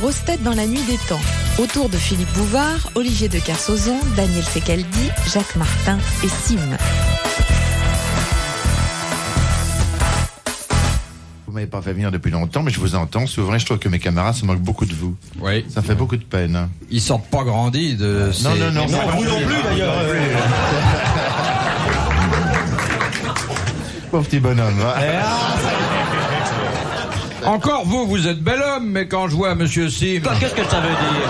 grosses têtes dans la nuit des temps. Autour de Philippe Bouvard, Olivier de Kersauzon, Daniel Secaldi, Jacques Martin et Sim. Vous m'avez pas fait venir depuis longtemps, mais je vous entends souvent et je trouve que mes camarades se moquent beaucoup de vous. Oui. Ça fait beaucoup de peine. Hein. Ils sortent pas grandis de... Non, Vous non plus d'ailleurs. Pauvre petit bonhomme. Hein. Encore vous êtes bel homme, mais quand je vois Monsieur Sim... Qu'est-ce que ça veut dire?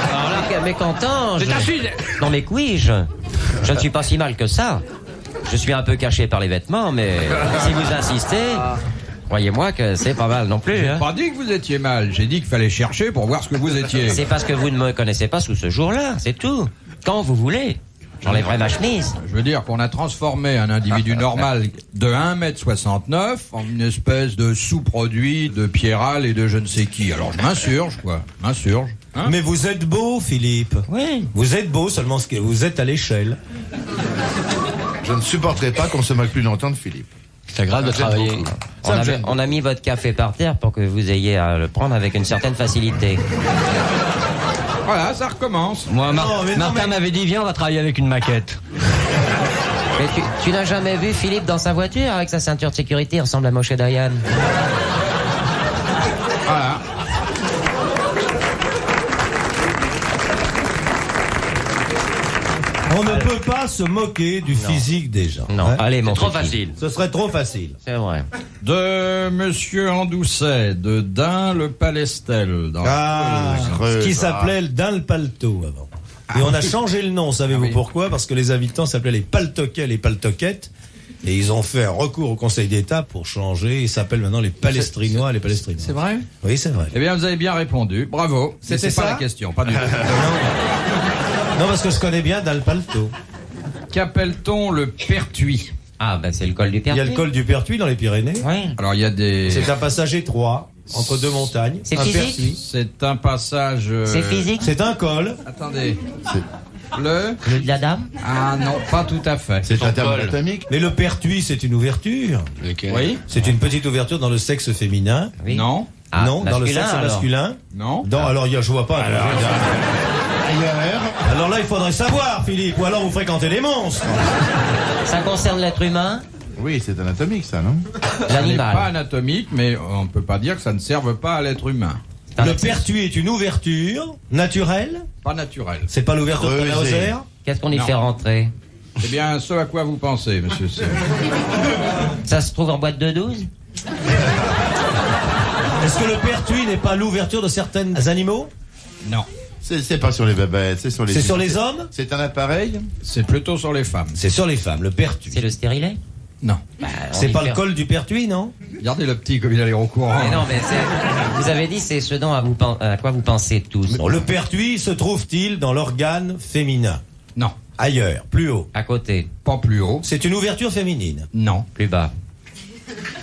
Alors là, mécontent. C'est un fil. Non mais je ne suis pas si mal que ça. Je suis un peu caché par les vêtements, mais si vous insistez, croyez-moi que c'est pas mal non plus. J'ai Hein. pas dit que vous étiez mal, j'ai dit qu'il fallait chercher pour voir ce que vous étiez. C'est parce que vous ne me connaissez pas sous ce jour-là, c'est tout. Quand vous voulez, j'enlèverai ma chemise. Je veux dire qu'on a transformé un individu normal de 1m69 en une espèce de sous-produit de Pierral et de je ne sais qui. Alors je m'insurge, quoi. M'insurge. Hein? Mais vous êtes beau, Philippe. Oui. Vous êtes beau, seulement que vous êtes à l'échelle. Je ne supporterai pas qu'on se moque plus longtemps de Philippe. C'est grave de travailler. On a mis votre café par terre pour que vous ayez à le prendre avec une certaine facilité. Voilà, ça recommence. Moi, Martin m'avait dit, viens, on va travailler avec une maquette. Mais tu n'as jamais vu Philippe dans sa voiture avec sa ceinture de sécurité, il ressemble à Moshe Dayan. Voilà. On ne peut pas se moquer du physique des gens. Non, hein. allez, mon Trop petit. facile. Ce serait trop facile. C'est vrai. De Monsieur Andoucet, de Dain-le-Palestel. Dans Qui s'appelait le Dain le Paletot avant. Et on a changé le nom, savez-vous pourquoi? Parce que les habitants s'appelaient les Paletoquets, les Paletoquettes. Et ils ont fait un recours au Conseil d'État pour changer. Ils s'appellent maintenant les Palestrinois et les Palestrinois. C'est vrai? Oui, c'est vrai. Eh bien, vous avez bien répondu. Bravo. Mais C'était c'est pas ça la question, pas du tout. Non, parce que je connais bien Dain le Paletot. Qu'appelle-t-on le Pertuis? Ah, ben c'est le col du Il Pertuis. y a le col du Pertuis dans les Pyrénées. Oui. Alors, il y a des... C'est un passage étroit entre deux montagnes. C'est un physique Pertuis. C'est un passage... C'est physique. C'est un col. Attendez. Le... Le de la dame. Ah non, pas tout à fait. C'est un terme anatomique. Mais le Pertuis, c'est une ouverture. Oui? C'est une petite ouverture dans le sexe féminin. Oui. Non? Ah, Non, dans le masculin, sexe alors. masculin. Non? Non, alors je vois pas. Alors là, il faudrait savoir, Philippe, ou alors vous fréquentez les monstres. Ça concerne l'être humain, Oui, c'est anatomique ça, non? Ça n'est pas l'animal. anatomique, mais on ne peut pas dire que ça ne serve pas à l'être humain. Le Pertuis est une ouverture naturelle. Pas naturel. C'est pas l'ouverture de la Creusé. Rosière. Qu'est-ce qu'on y Non. fait rentrer? Eh bien, ce à quoi vous pensez, monsieur Sim. Ça se trouve en boîte de 12? Est-ce que le Pertuis n'est pas l'ouverture de certains animaux? Non. C'est pas sur les bébêtes, c'est sur les... C'est sur les hommes? C'est un appareil? C'est plutôt sur les femmes. C'est sur les femmes, le Pertuis. C'est le stérilet? Non. C'est pas le col du Pertuis, non? Regardez le petit comme il a l'air au courant. Mais non, mais vous avez dit c'est ce dont à quoi vous pensez tous. Bon, le Pertuis se trouve-t-il dans l'organe féminin? Non. Ailleurs, plus haut. À côté, Pas plus haut. C'est une ouverture féminine. Non. plus bas.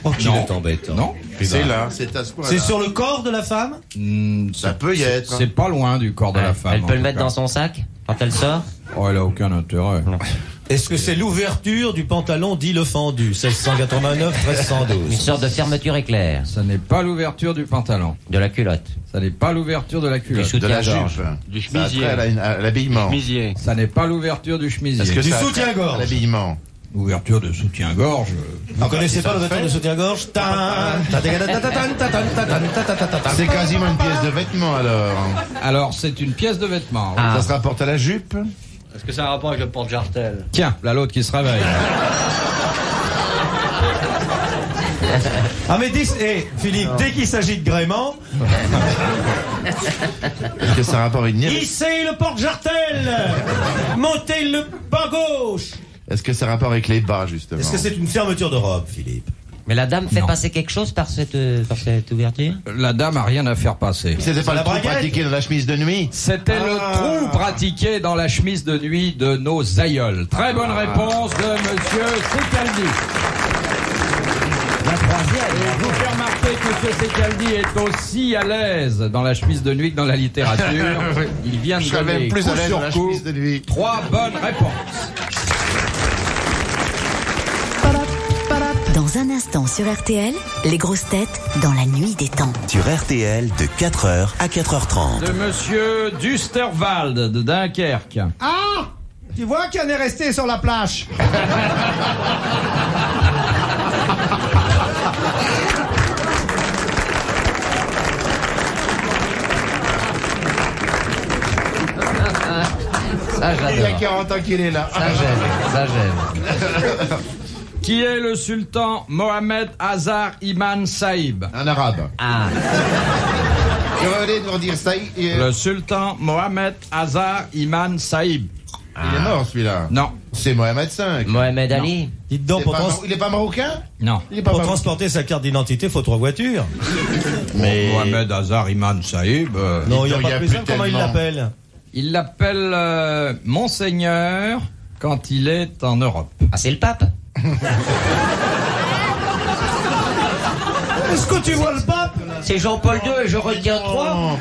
Oh, qui Non. est embêtant. Non. C'est là, c'est à ce point-là. C'est sur le corps de la femme? Ça peut y être. C'est pas loin du corps de la femme. Elle peut en le tout mettre cas. dans son sac quand elle sort? Oh, elle a aucun intérêt. Est-ce que c'est l'ouverture du pantalon dit le fendu, 1689, Une 1312? sorte de fermeture éclair. Ça n'est pas l'ouverture du pantalon. De la culotte. Ça n'est pas l'ouverture de la Du culotte. De la soutien-gorge. jupe. Du Ça a chemisier. trait à l'habillement. Chemisier. Ça n'est pas l'ouverture du chemisier. Est-ce que Du ça a trait soutien-gorge. à l'habillement? Ouverture de soutien-gorge. Vous connaissez pas ça l'ouverture fait. de soutien-gorge? C'est quasiment une pièce de vêtement alors. Alors, c'est une pièce de vêtement. Ah. Ça se rapporte à la jupe? Est-ce que ça a un rapport avec le porte-jartel? Tiens, là l'autre qui se réveille. Ah mais Philippe, dès qu'il s'agit de gréement, Est-ce que ça a un rapport avec une hissez le porte-jartel, montez le pas gauche. Est-ce que ça a un rapport avec les bas justement? Est-ce que c'est une fermeture de robe, Philippe? Mais la dame fait Non. passer quelque chose par cette ouverture? La dame a rien à faire passer. C'était pas la le trou braguette pratiqué dans la chemise de nuit? C'était le trou pratiqué dans la chemise de nuit de nos aïeuls. Très bonne réponse de monsieur Secaldi. La troisième. Je vous fais remarquer que monsieur Secaldi est aussi à l'aise dans la chemise de nuit que dans la littérature. Il vient de Je serais donner même plus coup à l'aise sur dans la coup chemise de nuit. 3 bonnes réponses. Dans un instant sur RTL, les grosses têtes dans la nuit des temps. Sur RTL de 4h à 4h30. De monsieur Dusterwald de Dunkerque. Ah! Tu vois qu'il y en est resté sur la plage. Ça, Il y a j'adore. 40 ans qu'il est là. Ça, j'aime. Ça, j'aime. Qui est le sultan Mohamed Azar Iman Saïb? Un arabe. Ah, Je vais nous redire ça. Le sultan Mohamed Azar Iman Saïb. Il est mort celui-là. Non, C'est Mohamed V. Mohamed Ali. Dites donc, Il est pas marocain? non. Il est pas pour marocain. transporter sa carte d'identité, faut 3 voitures. Mais Mohamed Azar Iman Saïb, Non, il n'y a il y pas a plus plus simple. Comment il tellement. l'appelle? il l'appelle Monseigneur quand il est en Europe. Ah, c'est le pape. Est-ce que tu vois le pape? C'est Jean-Paul II et je retiens 3.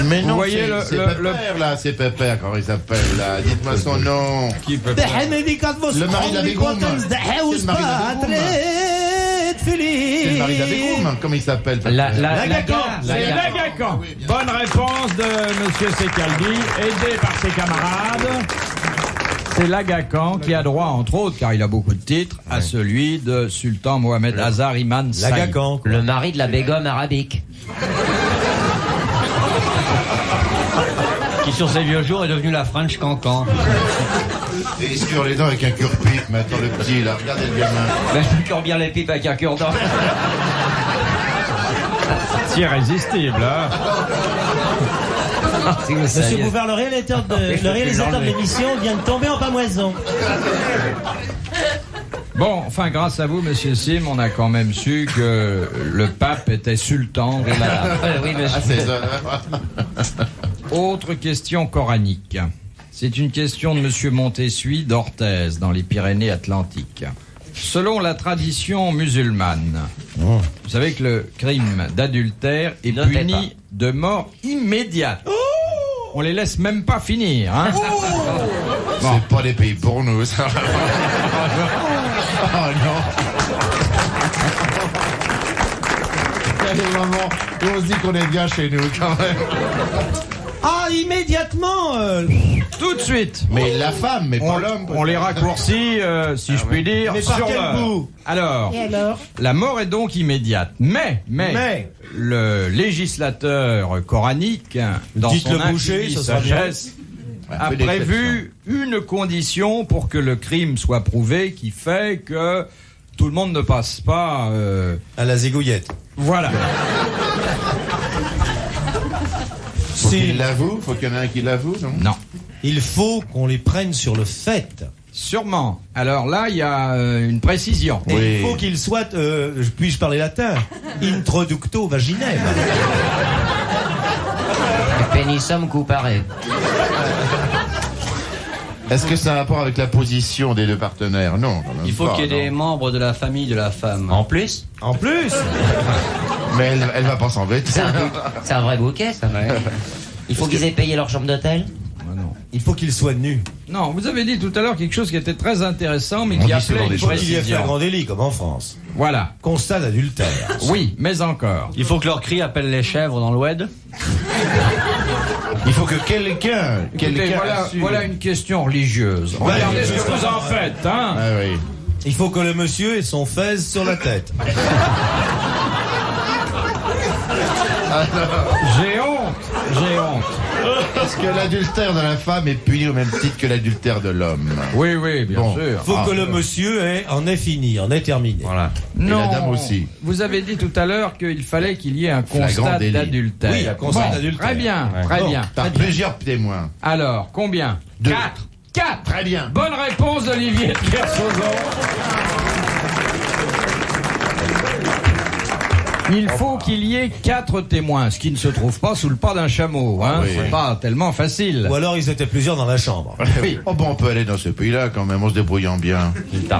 Mais non, Vous voyez c'est le- Pépère, là, c'est Pépère, comment il s'appelle, là. Dites-moi son nom. Qui peut Le mari de la Bégoum. C'est le mari de la Bégoum. C'est le mari de la Bégoum. Comment il s'appelle, Pépère? C'est La Lagacan. Bonne réponse de monsieur Secaldi, aidé par ses camarades. C'est Lagacan qui a droit, entre autres, car il a beaucoup de titres, à celui de sultan Mohamed Azar Iman Saïb. Lagacan. Le mari de la Bégum arabique. Qui sur ses vieux jours est devenu la French Cancan. Et il se cure les dents avec un cure-pipe, maintenant le petit, là. Regardez le gamin. Ben, je me cure bien les pipes avec un cure-dent. C'est irrésistible, hein. Monsieur Bouvard, le réalisateur de l'émission vient de tomber en pamoison. Bon, enfin, grâce à vous, monsieur Sim, on a quand même su que le pape était sultan. Oui, monsieur. Ah, c'est ça. Autre question coranique. C'est une question de monsieur Montessuie d'Orthez, dans les Pyrénées-Atlantiques. Selon la tradition musulmane, vous savez que le crime d'adultère est Ne fais puni de mort immédiate. On les laisse même pas finir, hein. C'est pas des pays pour nous, ça. Oh non. Il y a des moments où on se dit qu'on est bien chez nous, quand même. Ah, immédiatement Tout de suite. Mais la femme, mais pas l'homme. On les raccourcit, si je puis dire, Mais par sur quel l'heure. bout? Alors, Et alors? la mort est donc immédiate. Mais, le législateur coranique, dans Dites son le boucher, infinie ce sera sagesse, a peu prévu une condition pour que le crime soit prouvé qui fait que tout le monde ne passe pas... À la zigouillette. Voilà. Faut qu'il l'avoue, faut qu'il y en ait un qui l'avoue, non? Non. Il faut qu'on les prenne sur le fait. Sûrement. Alors là, il y a une précision. Et Oui. il faut qu'il soit, puis-je parler latin? Introducto vaginem. Penissum cupare. Est-ce que ça a un rapport avec la position des deux partenaires? Non, quand même Il faut pas, qu'il y ait non. des membres de la famille de la femme. En plus, En plus, Mais elle va pas s'embêter. c'est un vrai bouquet, ça. Il faut qu'ils aient payé leur chambre d'hôtel. il faut qu'il soit nu. Non, vous avez dit tout à l'heure quelque chose qui était très intéressant, mais On qui dit appelait souvent une des Il faut qu'il y ait fait un précision. grand délit, comme en France. Voilà. Constat d'adultère. Oui, mais encore. Il faut que leur cri appelle les chèvres dans l'oued. Il faut que quelqu'un Écoutez, assure. voilà une question religieuse. Regardez ce que vous en faites, hein. Ah oui. Il faut que le monsieur ait son fez sur la tête. J'ai honte. Est-ce que l'adultère de la femme est puni au même titre que l'adultère de l'homme? Oui, bien Bon. sûr. Il faut que le monsieur en ait fini, en ait terminé. Voilà. Non, la dame aussi. Vous avez dit tout à l'heure qu'il fallait qu'il y ait un Flagrant constat délit. d'adultère. Oui, un constat d'adultère. Très bien, très Bon, bien. Par plusieurs témoins. Alors, combien? 2. 4. Très bien. Bonne réponse d'Olivier de Kersauzon. Il faut qu'il y ait 4 témoins, ce qui ne se trouve pas sous le pas d'un chameau. Hein. Oui. C'est pas tellement facile. Ou alors ils étaient plusieurs dans la chambre. Oui. Oh bon, on peut aller dans ce pays-là quand même, en se débrouillant bien.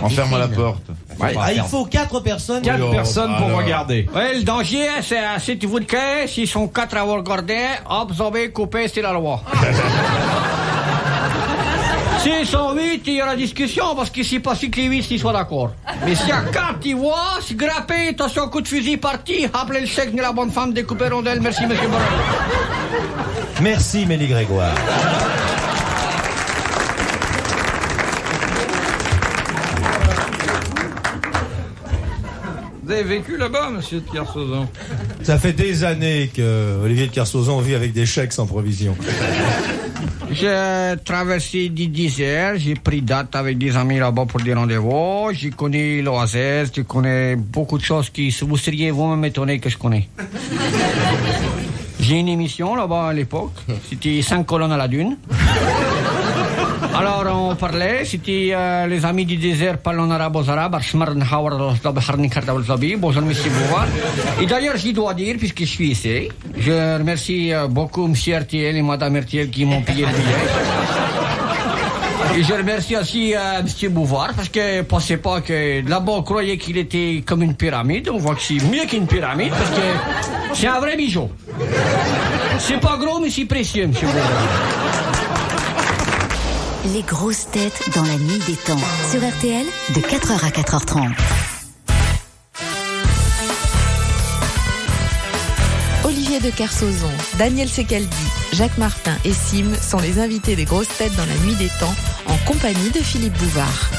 En fermant la porte. Ouais. Ah, il faut 4 personnes. 4 personnes pour alors. regarder. Ouais, le danger, c'est si tu vous le crées, s'ils sont 4 à vous regarder, hop, zombie, coupé, c'est la loi. S'ils sont 8, il y aura discussion parce qu'ici, pas si que les 8 ils soient d'accord. Mais s'il y a 4, tu vois, c'est grappé, attention, coup de fusil parti, appelez le chèque de la bonne femme, découpez rondelle. Merci, monsieur Borel. Merci, Mélie Grégoire. Vous avez vécu là-bas, monsieur de Kersauzon? Ça fait des années que Olivier de Kersauzon vit avec des chèques sans provision. J'ai traversé du désert, j'ai pris date avec des amis là-bas pour des rendez-vous, j'ai connu l'Oasis, je connais beaucoup de choses qui vous seriez vous-même étonné que je connais. J'ai une émission là-bas à l'époque, c'était 5 colonnes à la dune. Alors on parlait, c'était les amis du désert parlant arabe aux arabes, bonjour monsieur Bouvard. Et d'ailleurs je dois dire, puisque je suis ici, je remercie beaucoup monsieur RTL et madame RTL qui m'ont payé le billet. Et je remercie aussi monsieur Bouvard, parce que pensez pas que là-bas on croyait qu'il était comme une pyramide, on voit que c'est mieux qu'une pyramide, parce que c'est un vrai bijou. C'est pas gros mais c'est précieux monsieur Bouvard. Les grosses têtes dans la nuit des temps. Sur RTL, de 4h à 4h30. Olivier de Kersauzon, Daniel Secaldi, Jacques Martin et Sim sont les invités des grosses têtes dans la nuit des temps, en compagnie de Philippe Bouvard.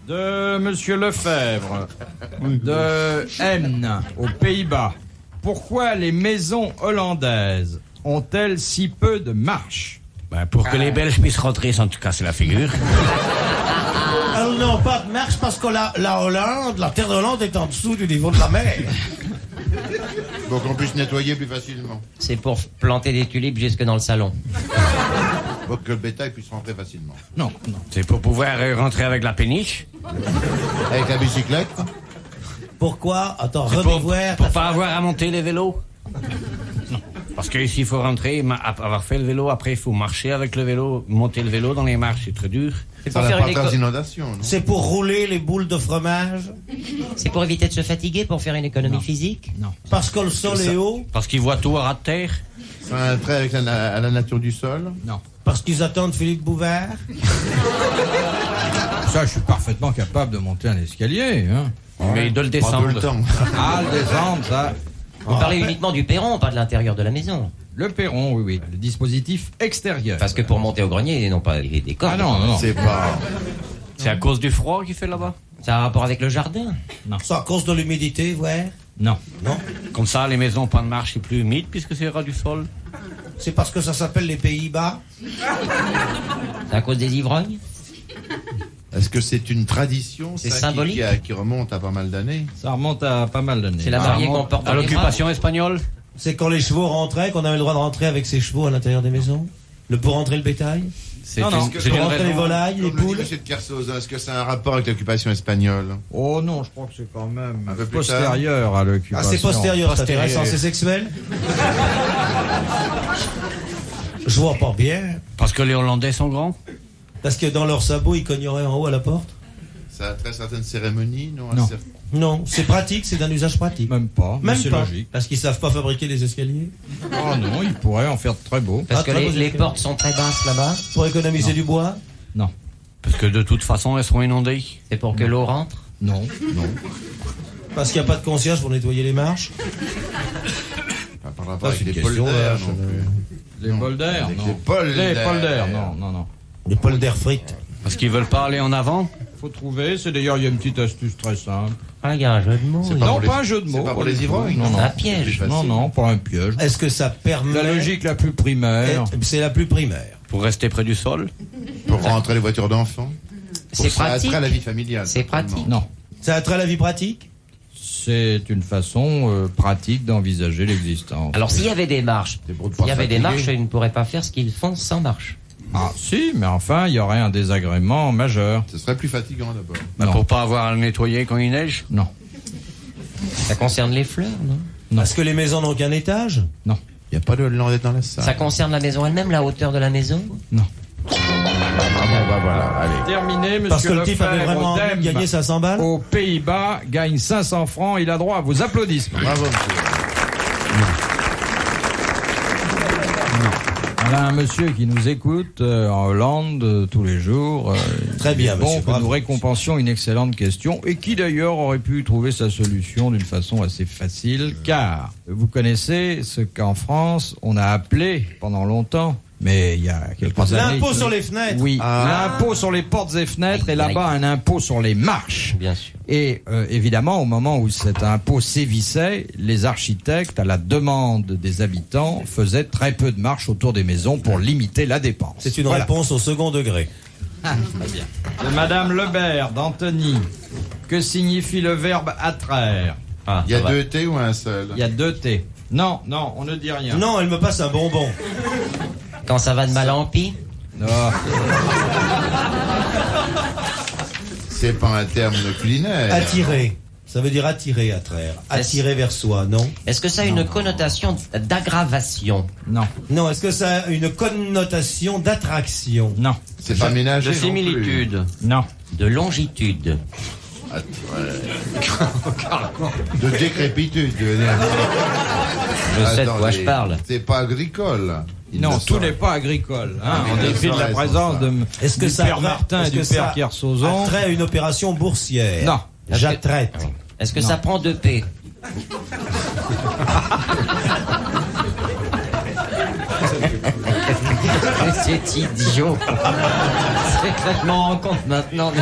De monsieur Lefebvre, de N, aux Pays-Bas. Pourquoi les maisons hollandaises ont-elles si peu de marche? Pour que les Belges puissent rentrer sans te casser la figure. Elles n'ont pas de marche parce que la Hollande, la terre de Hollande est en dessous du niveau de la mer. Pour qu'on puisse nettoyer plus facilement. C'est pour planter des tulipes jusque dans le salon. Pour que le bétail puisse rentrer facilement. Non. C'est pour pouvoir rentrer avec la péniche. Avec la bicyclette. Pourquoi? Attends, pour pas avoir à monter les vélos. Non. Parce que ici il faut rentrer, avoir fait le vélo, après il faut marcher avec le vélo, monter le vélo dans les marches, c'est très dur. C'est pour faire une inondations, non? C'est pour rouler les boules de fromage? C'est pour éviter de se fatiguer, pour faire une économie physique? Non. Parce que le sol est haut? Parce qu'ils voient tout à ras de terre? C'est un trait avec à la nature du sol? Non. Parce qu'ils attendent Philippe Bouvard? Ça, je suis parfaitement capable de monter un escalier, hein. Mais de le descendre. Pas tout le temps. Ah, le descendre, ça. Vous parlez uniquement du perron, pas de l'intérieur de la maison. Le perron, oui. Le dispositif extérieur. Parce que pour monter au grenier, non pas les décors. Ah non. C'est pas... C'est à cause du froid qu'il fait là-bas? Ça a un rapport avec le jardin? Non. C'est à cause de l'humidité, ouais? Non. Non? Comme ça, les maisons pas de marche, c'est plus humide puisque c'est ras du sol. C'est parce que ça s'appelle les Pays-Bas? C'est à cause des ivrognes? Est-ce que c'est une tradition? C'est ça, symbolique? qui remonte à pas mal d'années? Ça remonte à pas mal d'années. C'est la mariée qu'on porte à l'occupation espagnole? C'est quand les chevaux rentraient, qu'on avait le droit de rentrer avec ses chevaux à l'intérieur des maisons? Pour rentrer le bétail? C'est pour rentrer les volailles, les poules? Monsieur de Kersauzon, est-ce que c'est un rapport avec l'occupation espagnole? Oh non, je crois que c'est quand même un peu plus postérieur à l'occupation. Ah, c'est postérieur, c'est intéressant, c'est sexuel? Je vois pas bien. Parce que les Hollandais sont grands? Parce que dans leurs sabots, ils cogneraient en haut à la porte? Ça a trait à certaines cérémonies, non? Non, c'est pratique, c'est d'un usage pratique. Même pas, mais c'est logique. Parce qu'ils savent pas fabriquer des escaliers? Oh non, ils pourraient en faire très beaux. Parce que les portes sont très basses là-bas? Pour économiser du bois? Non. Parce que de toute façon, elles seront inondées. C'est pour que l'eau rentre? Non. Parce qu'il n'y a pas de concierge pour nettoyer les marches? Par rapport avec les polders, non plus. Les polders, non. Les polders, non. Les polders frites. Parce qu'ils veulent pas aller en avant? Faut trouver, c'est d'ailleurs, il y a une petite astuce très simple. Ah, il y a un jeu de mots. Non, pas un jeu de mots. C'est pas pour les ivrognes? Non. Un piège. Non, pas un piège. Est-ce que ça permet... La logique la plus primaire. C'est la plus primaire. Pour rester près du sol? Pour rentrer les voitures d'enfants? C'est pratique. Ça a trait à la vie familiale. C'est pratique. Non. Ça a trait à la vie pratique? C'est une façon pratique d'envisager l'existence. Alors s'il y avait des marches, ils ne pourraient pas faire ce qu'ils font sans marche. Ah si, mais enfin, il y aurait un désagrément majeur. Ce serait plus fatigant d'abord. Pour pas avoir à le nettoyer quand il neige? Non. Ça concerne les fleurs, non? Parce que les maisons n'ont qu'un étage? Non. Il n'y a pas de Hollandais dans la salle. Ça concerne la maison elle-même, la hauteur de la maison? Non. Voilà, allez. Terminé, monsieur Parce que le type avait Lefebvre, vraiment envie de gagner 500 balles? aux Pays-Bas, gagne 500 francs, il a droit à vos applaudissements. Bravo, monsieur. Voilà un monsieur qui nous écoute en Hollande tous les jours. Très bien, bon, monsieur. que nous récompensions une excellente question et qui d'ailleurs aurait pu trouver sa solution d'une façon assez facile, car vous connaissez ce qu'en France on a appelé pendant longtemps, mais il y a quelques années... L'impôt sur les fenêtres. Oui, l'impôt sur les portes et fenêtres, et là-bas un impôt sur les marches. Bien sûr. Et évidemment, au moment où cet impôt sévissait, les architectes, à la demande des habitants, faisaient très peu de marches autour des maisons pour limiter la dépense. C'est une réponse au second degré. Très bien. De Madame Lebert, d'Antony. Que signifie le verbe attraire? Il y a 2 T ou un seul? Il y a 2 T. Non, on ne dit rien. Non, elle me passe un bonbon. Quand ça va de mal en pis? Non. C'est pas un terme culinaire. Attirer. Ça veut dire attirer, attraire. Attirer vers soi, non? Est-ce que ça a une connotation d'aggravation? Non. Non, est-ce que ça a une connotation d'attraction? Non. C'est pas ménager. De similitude. Non. De longitude? De décrépitude. Je sais de quoi je parle. C'est pas agricole. Non, tout n'est pas agricole. En dépit de la présence de Est-ce que du ça père Martin et du père Kersozon. attrait à une opération boursière? Non. J'attraite. Est-ce que ça prend 2 P? C'est idiot. C'est clairement en compte maintenant.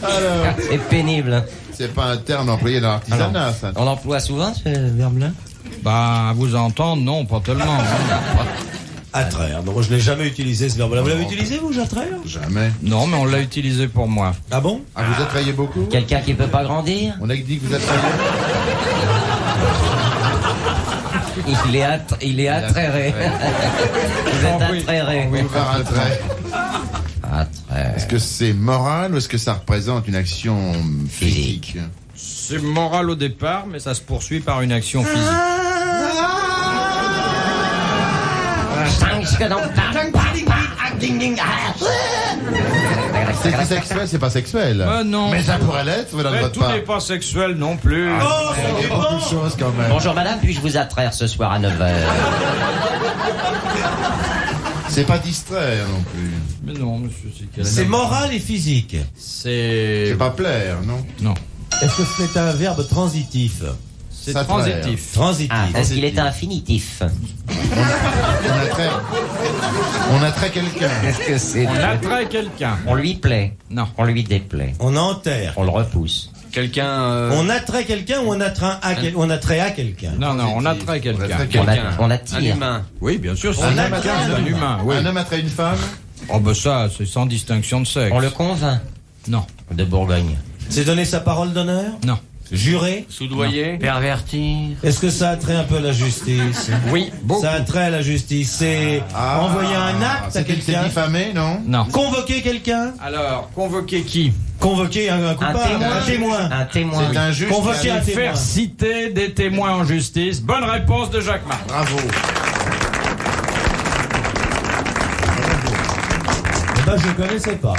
Alors, c'est pénible. C'est pas un terme employé dans l'artisanat, ça. On l'emploie souvent, ce verbe-là? Bah, à vous entendre, non, pas tellement. Attraire. Non, je n'ai jamais utilisé ce verbe-là. Vous l'avez utilisé, vous, j'attraire? Jamais. Non, mais on l'a utilisé pour moi. Ah bon? Ah, vous attrayez beaucoup? Quelqu'un qui peut pas grandir? On a dit que vous attrayez. Il est attrairé. Vous êtes attrairé. Oui, par attrait. Est-ce que c'est moral ou est-ce que ça représente une action physique? C'est moral au départ, mais ça se poursuit par une action physique. C'est sexuel, c'est pas sexuel. Non. Mais ça pourrait l'être, vous Mais tout n'est pas sexuel non plus. Il y a beaucoup de choses quand même. Bonjour madame, puis-je vous attraire ce soir à 9h? C'est pas distraire non plus. Mais non, monsieur, c'est moral et physique. C'est pas plaire, non? Non. Est-ce que c'est un verbe transitif? C'est transitif. Transitif. Est-ce qu'il est infinitif? On attrait quelqu'un. Qu'est-ce que c'est? On attrait quelqu'un. On lui plaît? Non. On lui déplaît? On enterre. On le repousse? Quelqu'un... On attrait quelqu'un ou on attrait à quelqu'un? Non, on attrait quelqu'un. On attire. Un humain. Oui, bien sûr, c'est On un attrait humain. Oui. Un homme attrait une femme? Oh, ben ça, c'est sans distinction de sexe. On le convainc? Non. De Bourgogne? C'est donner sa parole d'honneur? Non. Jurer? Soudoyer? Pervertir? Est-ce que ça attrait un peu à la justice? Oui, beaucoup. Ça attrait à la justice. C'est envoyer un acte à quelqu'un? C'est diffamé, non? Non. Convoquer quelqu'un? Alors, convoquer qui? Convoquer un coupable? Un témoin? Un témoin. C'est un juge. Convoquer un témoin. Faire citer des témoins en justice. Bonne réponse de Jacques Martin. Bravo. Ben, je ne connaissais pas.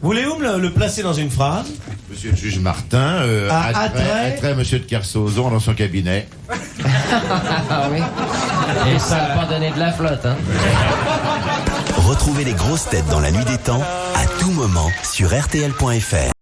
Voulez-vous me le placer dans une phrase? Monsieur le juge Martin attrait monsieur de Kersozon dans son cabinet. Ah oui. Et ça n'a pas donné de la flotte, hein? Retrouvez les grosses têtes dans la nuit des temps à tout moment sur RTL.fr.